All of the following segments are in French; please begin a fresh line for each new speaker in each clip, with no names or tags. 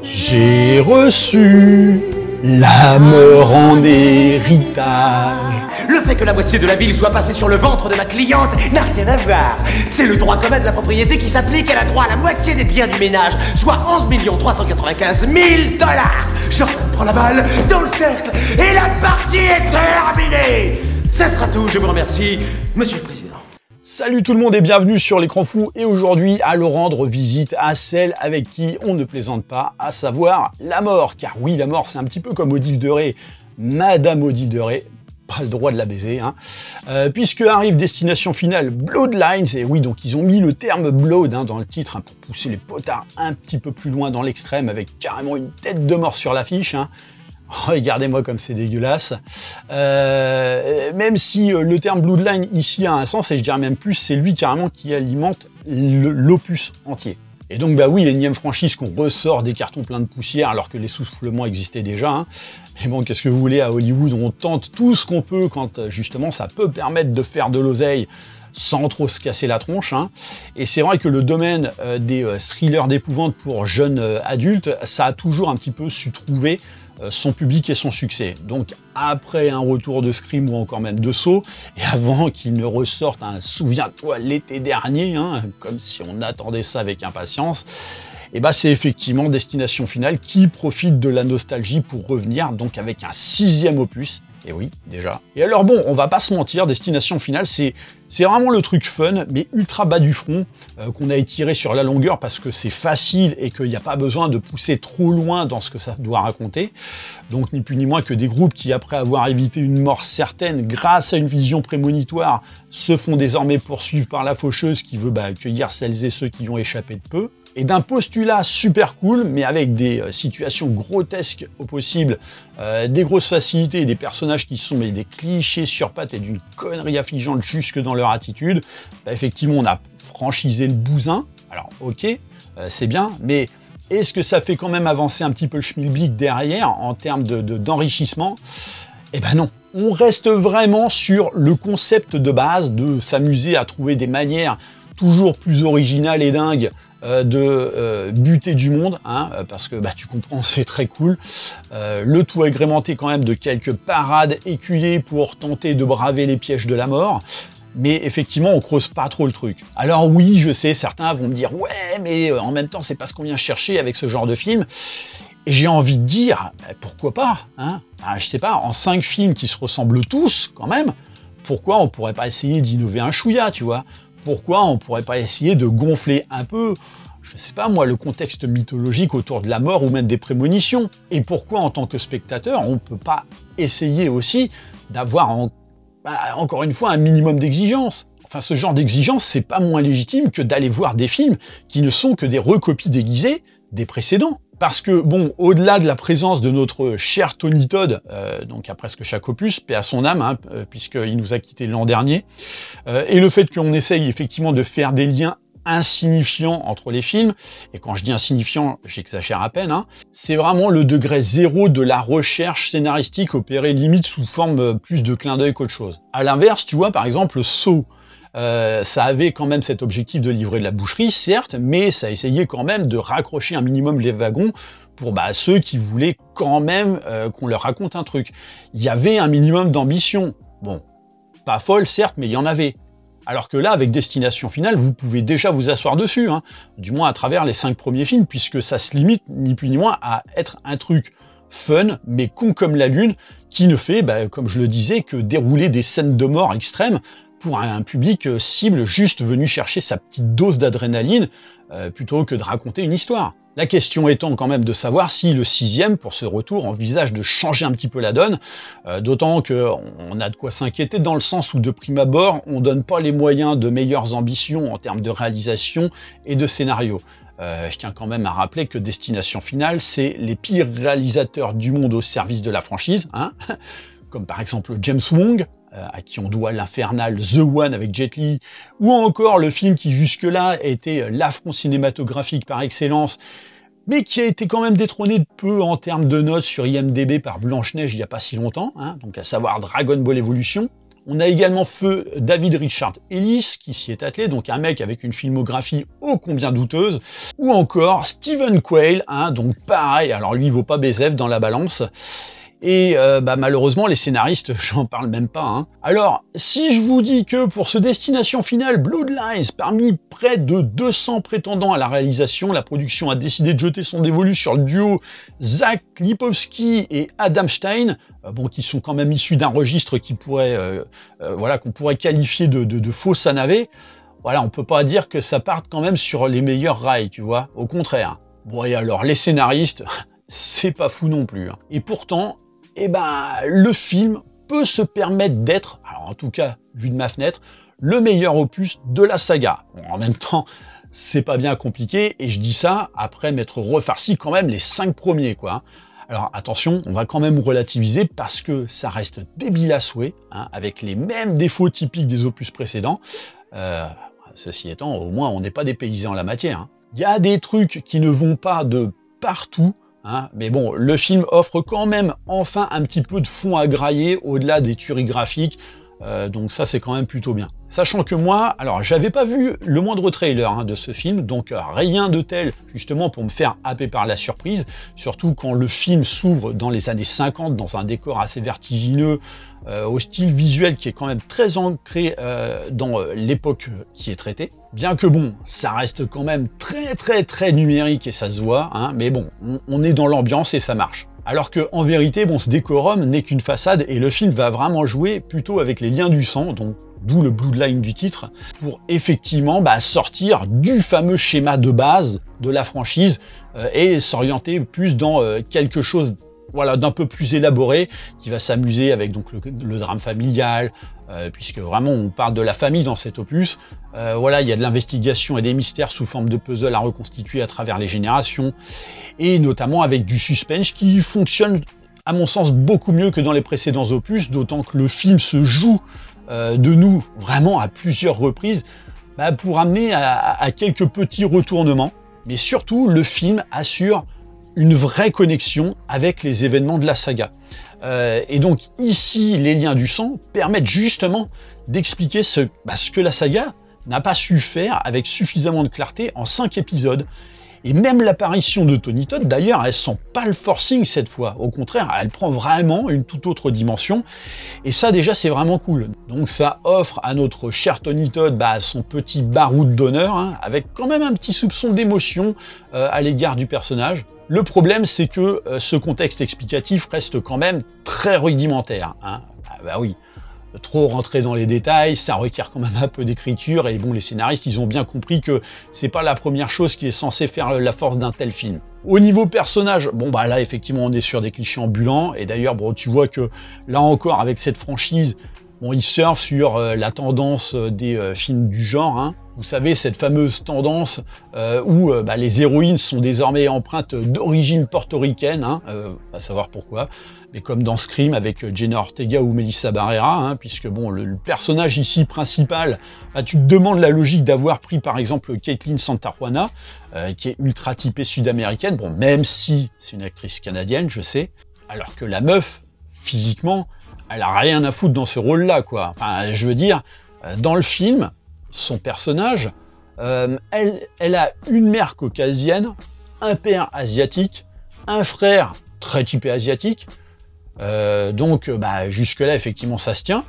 J'ai reçu la mort en héritage.
Le fait que la moitié de la ville soit passée sur le ventre de ma cliente n'a rien à voir. C'est le droit commun de la propriété qui s'applique. Elle a droit à la moitié des biens du ménage, soit 11 395 000 $. Jordan prend la balle dans le cercle et la partie est terminée. Ça sera tout, je vous remercie, Monsieur le Président.
Salut tout le monde et bienvenue sur l'écran fou. Et aujourd'hui, allons rendre visite à celle avec qui on ne plaisante pas, à savoir la mort. Car oui, la mort, c'est un petit peu comme Odile de Ré, Madame Odile de Ré. Pas le droit de la baiser, hein. Puisque arrive Destination Finale Bloodlines, et oui, donc ils ont mis le terme Blood dans le titre pour pousser les potards un petit peu plus loin dans l'extrême, avec carrément une tête de mort sur l'affiche. Regardez-moi comme c'est dégueulasse. Même si le terme Bloodline ici a un sens, et je dirais même plus, c'est lui carrément qui alimente l'opus entier. Et donc bah oui, l'énième franchise qu'on ressort des cartons pleins de poussière alors que l'essoufflement existait déjà. Mais bon, qu'est-ce que vous voulez, à Hollywood, on tente tout ce qu'on peut quand justement ça peut permettre de faire de l'oseille sans trop se casser la tronche. Et c'est vrai que le domaine des thrillers d'épouvante pour jeunes adultes, ça a toujours un petit peu su trouver son public et son succès. Donc après un retour de Scream ou encore même de Saw, et avant qu'il ne ressorte un souviens-toi l'été dernier, comme si on attendait ça avec impatience, et bah c'est effectivement Destination Finale qui profite de la nostalgie pour revenir donc avec un 6e opus. Et oui, déjà. Et alors bon, on va pas se mentir, Destination Finale, c'est vraiment le truc fun, mais ultra bas du front, qu'on a étiré sur la longueur parce que c'est facile et qu'il n'y a pas besoin de pousser trop loin dans ce que ça doit raconter. Donc ni plus ni moins que des groupes qui, après avoir évité une mort certaine grâce à une vision prémonitoire, se font désormais poursuivre par la faucheuse qui veut accueillir celles et ceux qui y ont échappé de peu. Et d'un postulat super cool, mais avec des situations grotesques au possible, des grosses facilités et des personnages qui sont des clichés sur pattes et d'une connerie affligeante jusque dans leur attitude, effectivement on a franchisé le bousin. Alors ok, c'est bien, mais est-ce que ça fait quand même avancer un petit peu le schmilblick derrière en termes d'enrichissement? Eh ben non, on reste vraiment sur le concept de base de s'amuser à trouver des manières toujours plus originales et dingues de buter du monde, parce que tu comprends, c'est très cool. Le tout agrémenté quand même de quelques parades éculées pour tenter de braver les pièges de la mort. Mais effectivement, on creuse pas trop le truc. Alors oui, je sais, certains vont me dire « Ouais, mais en même temps, c'est pas ce qu'on vient chercher avec ce genre de film. » Et j'ai envie de dire « Pourquoi pas, je sais pas, en 5 films qui se ressemblent tous, quand même, pourquoi on pourrait pas essayer d'innover un chouïa, tu vois ? Pourquoi on pourrait pas essayer de gonfler un peu, je sais pas moi, le contexte mythologique autour de la mort ou même des prémonitions? Et pourquoi, en tant que spectateur, on peut pas essayer aussi d'avoir encore une fois un minimum d'exigence? Enfin, ce genre d'exigence, c'est pas moins légitime que d'aller voir des films qui ne sont que des recopies déguisées des précédents. Parce que, bon, au-delà de la présence de notre cher Tony Todd, donc à presque chaque opus, paix à son âme, puisqu'il nous a quittés l'an dernier, et le fait qu'on essaye effectivement de faire des liens insignifiants entre les films, et quand je dis insignifiant, j'exagère à peine, c'est vraiment le degré zéro de la recherche scénaristique opérée limite sous forme plus de clin d'œil qu'autre chose. À l'inverse, tu vois, par exemple, Saw, ça avait quand même cet objectif de livrer de la boucherie, certes, mais ça essayait quand même de raccrocher un minimum les wagons pour ceux qui voulaient quand même qu'on leur raconte un truc. Il y avait un minimum d'ambition. Bon, pas folle, certes, mais il y en avait. Alors que là, avec Destination Finale, vous pouvez déjà vous asseoir dessus, du moins à travers les 5 premiers films, puisque ça se limite, ni plus ni moins, à être un truc fun, mais con comme la lune, qui ne fait, comme je le disais, que dérouler des scènes de mort extrêmes pour un public cible juste venu chercher sa petite dose d'adrénaline, plutôt que de raconter une histoire. La question étant quand même de savoir si le 6e, pour ce retour, envisage de changer un petit peu la donne, d'autant qu'on a de quoi s'inquiéter dans le sens où, de prime abord, on donne pas les moyens de meilleures ambitions en termes de réalisation et de scénario. Je tiens quand même à rappeler que Destination Finale, c'est les pires réalisateurs du monde au service de la franchise, comme par exemple James Wong, à qui on doit l'infernal The One avec Jet Li, ou encore le film qui jusque-là était l'affront cinématographique par excellence, mais qui a été quand même détrôné de peu en termes de notes sur IMDb par Blanche-Neige il n'y a pas si longtemps, donc à savoir Dragon Ball Evolution. On a également feu David Richard Ellis, qui s'y est attelé, donc un mec avec une filmographie ô combien douteuse, ou encore Stephen Quayle, hein, donc pareil, alors lui il vaut pas Bézève dans la balance, et malheureusement les scénaristes, j'en parle même pas. Hein. Alors, si je vous dis que pour ce Destination Finale Bloodlines, parmi près de 200 prétendants à la réalisation, la production a décidé de jeter son dévolu sur le duo Zach Lipovski et Adam Stein, qui sont quand même issus d'un registre qui pourrait, qu'on pourrait qualifier de faux sanavé. Voilà, on peut pas dire que ça parte quand même sur les meilleurs rails, tu vois, au contraire. Bon, et alors, les scénaristes, c'est pas fou non plus. Hein. Et pourtant, le film peut se permettre d'être, alors en tout cas, vu de ma fenêtre, le meilleur opus de la saga. Bon, en même temps, c'est pas bien compliqué, et je dis ça après m'être refarci quand même les 5 premiers, quoi. Alors attention, on va quand même relativiser parce que ça reste débile à souhait, hein, avec les mêmes défauts typiques des opus précédents. Ceci étant, au moins on n'est pas dépaysé en la matière. Il y a des trucs qui ne vont pas de partout, hein, mais bon, le film offre quand même enfin un petit peu de fond à grailler au-delà des tueries graphiques, donc ça c'est quand même plutôt bien. Sachant que moi, alors j'avais pas vu le moindre trailer de ce film, donc rien de tel justement pour me faire happer par la surprise, surtout quand le film s'ouvre dans les années 50 dans un décor assez vertigineux, au style visuel qui est quand même très ancré dans l'époque qui est traitée. Bien que bon, ça reste quand même très numérique et ça se voit, hein, mais bon, on est dans l'ambiance et ça marche. Alors que en vérité, bon, ce décorum n'est qu'une façade et le film va vraiment jouer plutôt avec les liens du sang, donc d'où le Bloodline du titre, pour effectivement sortir du fameux schéma de base de la franchise et s'orienter plus dans quelque chose d'un peu plus élaboré, qui va s'amuser avec donc le drame familial, puisque vraiment on parle de la famille dans cet opus. Il y a de l'investigation et des mystères sous forme de puzzle à reconstituer à travers les générations, et notamment avec du suspense qui fonctionne à mon sens beaucoup mieux que dans les précédents opus, d'autant que le film se joue de nous vraiment à plusieurs reprises pour amener à quelques petits retournements, mais surtout le film assure une vraie connexion avec les événements de la saga. Et donc ici, les liens du sang permettent justement d'expliquer ce que la saga n'a pas su faire avec suffisamment de clarté en 5 épisodes. Et même l'apparition de Tony Todd, d'ailleurs, elle sent pas le forcing cette fois. Au contraire, elle prend vraiment une toute autre dimension. Et ça, déjà, c'est vraiment cool. Donc ça offre à notre cher Tony Todd son petit baroud d'honneur, hein, avec quand même un petit soupçon d'émotion à l'égard du personnage. Le problème, c'est que ce contexte explicatif reste quand même très rudimentaire. Hein. Oui. Trop rentrer dans les détails, ça requiert quand même un peu d'écriture, et bon, les scénaristes, ils ont bien compris que c'est pas la première chose qui est censée faire la force d'un tel film. Au niveau personnage, là, effectivement, on est sur des clichés ambulants, et d'ailleurs, tu vois que, là encore, avec cette franchise, ils surfent sur la tendance des films du genre, hein. Vous savez, cette fameuse tendance où les héroïnes sont désormais empreintes d'origine portoricaine, hein, à savoir pourquoi, mais comme dans Scream avec Jenna Ortega ou Melissa Barrera, hein, puisque le personnage ici principal, tu te demandes la logique d'avoir pris par exemple Caitlin Santa-Juana, qui est ultra typée sud-américaine, même si c'est une actrice canadienne, je sais, alors que la meuf, physiquement, elle a rien à foutre dans ce rôle-là, quoi. Enfin, je veux dire, dans le film, son personnage, elle a une mère caucasienne, un père asiatique, un frère très typé asiatique, jusque-là, effectivement, ça se tient,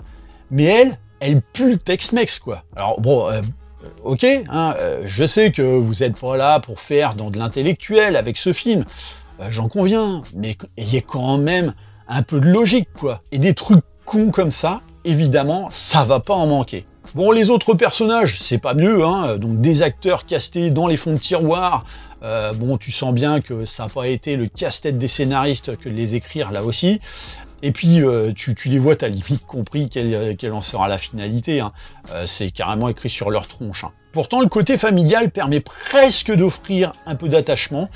mais elle pue le Tex-Mex, quoi. Alors, ok, hein, je sais que vous n'êtes pas là pour faire dans de l'intellectuel avec ce film, j'en conviens, mais il y a quand même un peu de logique, quoi. Et des trucs cons comme ça, évidemment, ça va pas en manquer. Bon, les autres personnages, c'est pas mieux, hein, donc des acteurs castés dans les fonds de tiroir, tu sens bien que ça n'a pas été le casse-tête des scénaristes que de les écrire là aussi. Et puis, tu les vois, t'as limite compris quelle en sera la finalité, hein. C'est carrément écrit sur leur tronche, hein. Pourtant, le côté familial permet presque d'offrir un peu d'attachement,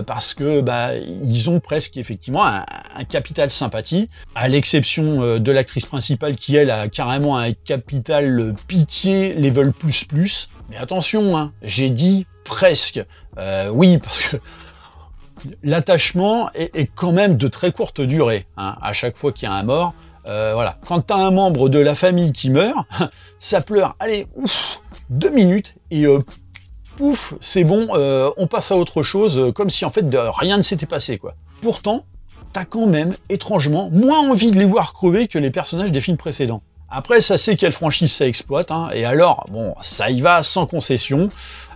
parce que ils ont presque effectivement un capital sympathie, à l'exception de l'actrice principale qui, elle, a carrément un capital pitié level plus. Mais attention, hein, j'ai dit presque. Oui, parce que l'attachement est quand même de très courte durée, hein. À chaque fois qu'il y a un mort, Voilà, quand t'as un membre de la famille qui meurt, ça pleure, allez, ouf, 2 minutes, et pouf, c'est bon, on passe à autre chose, comme si en fait rien ne s'était passé, quoi. Pourtant, t'as quand même, étrangement, moins envie de les voir crever que les personnages des films précédents. Après, ça c'est quelle franchise ça exploite, hein, et alors, bon, ça y va sans concession,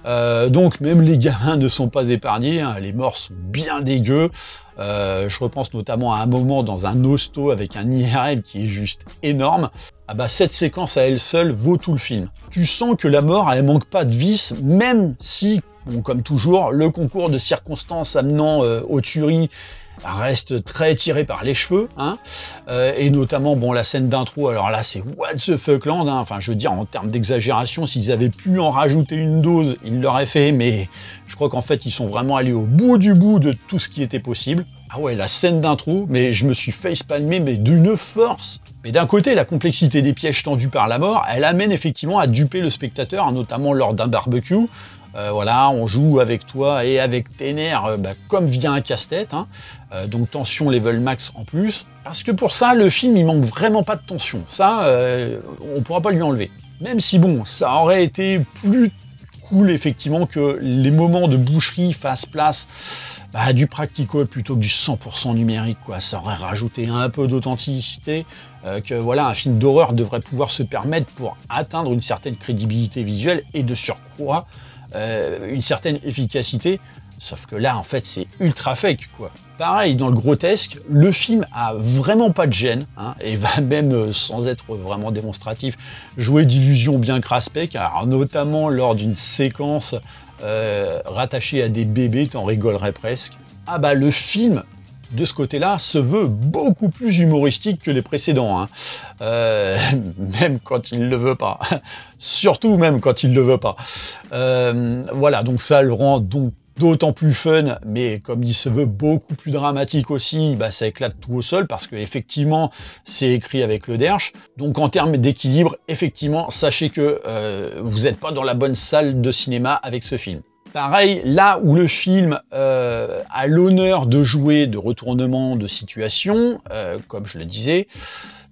donc même les gamins ne sont pas épargnés, hein, les morts sont bien dégueux, je repense notamment à un moment dans un hosto avec un IRL qui est juste énorme. Ah bah cette séquence à elle seule vaut tout le film. Tu sens que la mort, elle manque pas de vice, même si, bon, comme toujours, le concours de circonstances amenant aux tueries reste très tiré par les cheveux, hein, et notamment bon la scène d'intro, alors là c'est what the fuckland, hein, enfin je veux dire en termes d'exagération, s'ils avaient pu en rajouter une dose, ils l'auraient fait, mais je crois qu'en fait ils sont vraiment allés au bout du bout de tout ce qui était possible. Ah ouais, la scène d'intro, mais je me suis facepalmé, mais d'une force. Mais d'un côté, la complexité des pièges tendus par la mort, elle amène effectivement à duper le spectateur, notamment lors d'un barbecue. Voilà, on joue avec toi et avec tes nerfs comme via un casse-tête, hein. Donc tension level max en plus. Parce que pour ça, le film, il manque vraiment pas de tension. Ça, on pourra pas lui enlever. Même si bon, ça aurait été plus cool effectivement que les moments de boucherie fassent place du practical plutôt que du 100% numérique, quoi. Ça aurait rajouté un peu d'authenticité que voilà, un film d'horreur devrait pouvoir se permettre pour atteindre une certaine crédibilité visuelle et de surcroît une certaine efficacité, sauf que là en fait c'est ultra fake, quoi. Pareil dans le grotesque, le film a vraiment pas de gêne, hein, et va même, sans être vraiment démonstratif, jouer d'illusions bien craspec, alors notamment lors d'une séquence rattachée à des bébés, t'en rigolerais presque. Ah bah le film de ce côté-là se veut beaucoup plus humoristique que les précédents, hein. Même quand il le veut pas. Surtout même quand il le veut pas. Voilà, donc ça le rend donc d'autant plus fun, mais comme il se veut beaucoup plus dramatique aussi, ça éclate tout au sol, parce que effectivement c'est écrit avec le derche. Donc en termes d'équilibre, effectivement, sachez que vous n'êtes pas dans la bonne salle de cinéma avec ce film. Pareil, là où le film a l'honneur de jouer de retournement de situation, comme je le disais,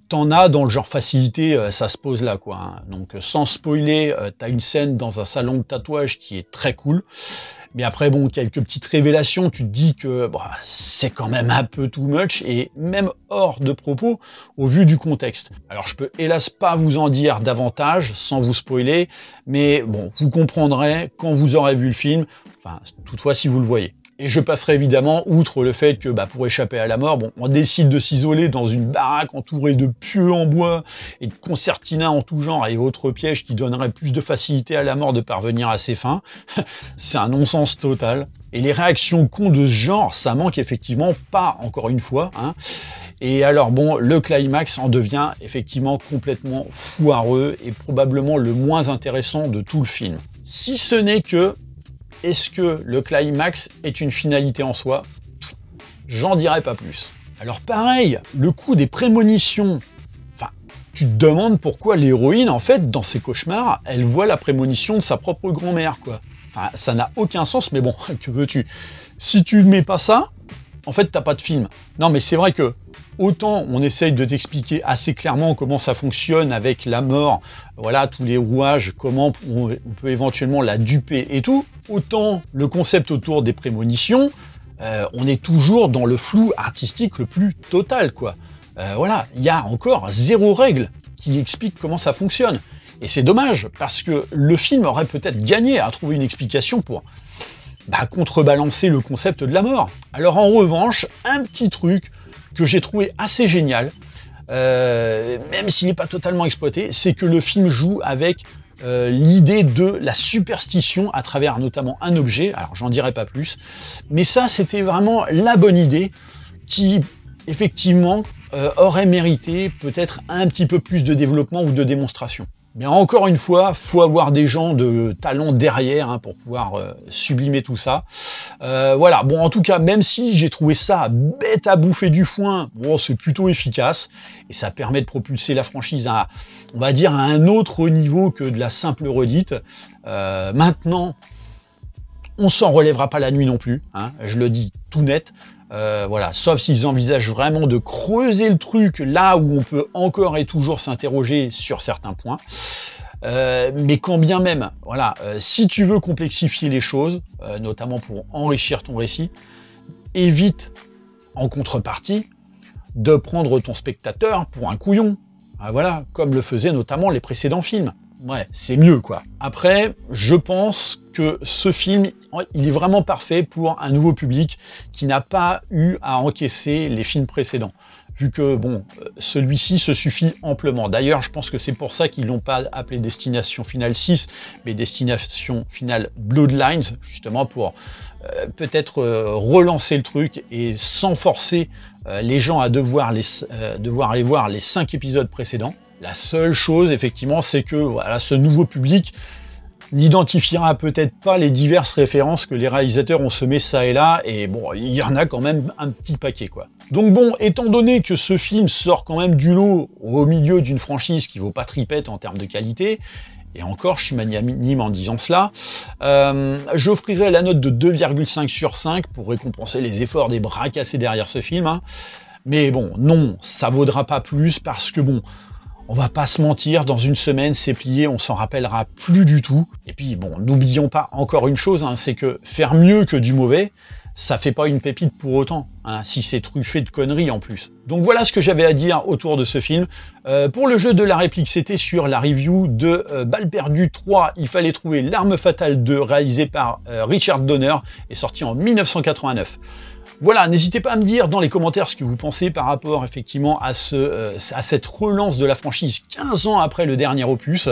t'en as dans le genre facilité, ça se pose là, quoi, hein. Donc sans spoiler, t'as une scène dans un salon de tatouage qui est très cool. Mais après, bon, quelques petites révélations, tu te dis que c'est quand même un peu too much, et même hors de propos, au vu du contexte. Alors, je peux hélas pas vous en dire davantage, sans vous spoiler, mais bon, vous comprendrez quand vous aurez vu le film, enfin, toutefois si vous le voyez. Et je passerai évidemment, outre le fait que pour échapper à la mort, bon, on décide de s'isoler dans une baraque entourée de pieux en bois et de concertinas en tout genre et autres pièges qui donneraient plus de facilité à la mort de parvenir à ses fins. C'est un non-sens total. Et les réactions cons de ce genre, ça manque effectivement pas, encore une fois, hein. Et alors bon, le climax en devient effectivement complètement foireux et probablement le moins intéressant de tout le film. Si ce n'est que, est-ce que le climax est une finalité en soi? J'en dirai pas plus. Alors pareil, le coup des prémonitions, enfin, tu te demandes pourquoi l'héroïne, en fait, dans ses cauchemars, elle voit la prémonition de sa propre grand-mère, quoi. Enfin, ça n'a aucun sens, mais bon, que veux-tu? Si tu ne mets pas ça, en fait, t'as pas de film. Non, mais c'est vrai que autant on essaye de t'expliquer assez clairement comment ça fonctionne avec la mort, voilà, tous les rouages, comment on peut éventuellement la duper et tout, autant le concept autour des prémonitions, on est toujours dans le flou artistique le plus total, quoi. Voilà, il y a encore zéro règle qui explique comment ça fonctionne. Et c'est dommage, parce que le film aurait peut-être gagné à trouver une explication pour contrebalancer le concept de la mort. Alors en revanche, un petit truc que j'ai trouvé assez génial, même s'il n'est pas totalement exploité, c'est que le film joue avec l'idée de la superstition à travers notamment un objet, alors j'en dirai pas plus, mais ça c'était vraiment la bonne idée qui effectivement aurait mérité peut-être un petit peu plus de développement ou de démonstration. Mais encore une fois, faut avoir des gens de talent derrière, hein, pour pouvoir sublimer tout ça. Voilà, bon en tout cas, même si j'ai trouvé ça bête à bouffer du foin, bon c'est plutôt efficace, et ça permet de propulser la franchise à, on va dire, à un autre niveau que de la simple redite. Maintenant, On s'en relèvera pas la nuit non plus, hein, je le dis tout net. Voilà, sauf s'ils envisagent vraiment de creuser le truc là où on peut encore et toujours s'interroger sur certains points. Mais quand bien même, voilà, si tu veux complexifier les choses, notamment pour enrichir ton récit, évite, en contrepartie, de prendre ton spectateur pour un couillon. Voilà, comme le faisaient notamment les précédents films. Ouais, c'est mieux, quoi. Après, je pense que ce film, il est vraiment parfait pour un nouveau public qui n'a pas eu à encaisser les films précédents. Vu que, bon, celui-ci se suffit amplement. D'ailleurs, je pense que c'est pour ça qu'ils l'ont pas appelé Destination Finale 6, mais Destination Finale Bloodlines, justement pour peut-être relancer le truc et sans forcer les gens à devoir aller voir les 5 épisodes précédents. La seule chose, effectivement, c'est que voilà, ce nouveau public n'identifiera peut-être pas les diverses références que les réalisateurs ont semées ça et là, et bon, il y en a quand même un petit paquet, quoi. Donc bon, étant donné que ce film sort quand même du lot au milieu d'une franchise qui vaut pas tripette en termes de qualité, et encore, je suis magnanime en disant cela, j'offrirai la note de 2,5 sur 5 pour récompenser les efforts des bras cassés derrière ce film, hein. Mais bon, non, ça vaudra pas plus parce que bon, on va pas se mentir, dans une semaine, c'est plié, on s'en rappellera plus du tout. Et puis, bon, n'oublions pas encore une chose, hein, c'est que faire mieux que du mauvais, ça fait pas une pépite pour autant, hein, si c'est truffé de conneries en plus. Donc voilà ce que j'avais à dire autour de ce film. Pour le jeu de la réplique, c'était sur la review de Balle perdue 3, il fallait trouver l'arme fatale 2, réalisé par Richard Donner, et sorti en 1989. Voilà, n'hésitez pas à me dire dans les commentaires ce que vous pensez par rapport effectivement à cette relance de la franchise 15 ans après le dernier opus.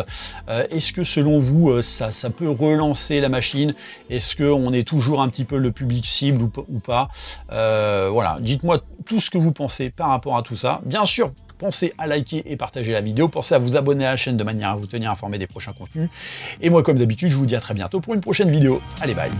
Est-ce que selon vous, ça peut relancer la machine? Est-ce qu'on est toujours un petit peu le public cible ou pas? Voilà, dites-moi tout ce que vous pensez par rapport à tout ça. Bien sûr, pensez à liker et partager la vidéo, pensez à vous abonner à la chaîne de manière à vous tenir informé des prochains contenus. Et moi, comme d'habitude, je vous dis à très bientôt pour une prochaine vidéo. Allez, bye!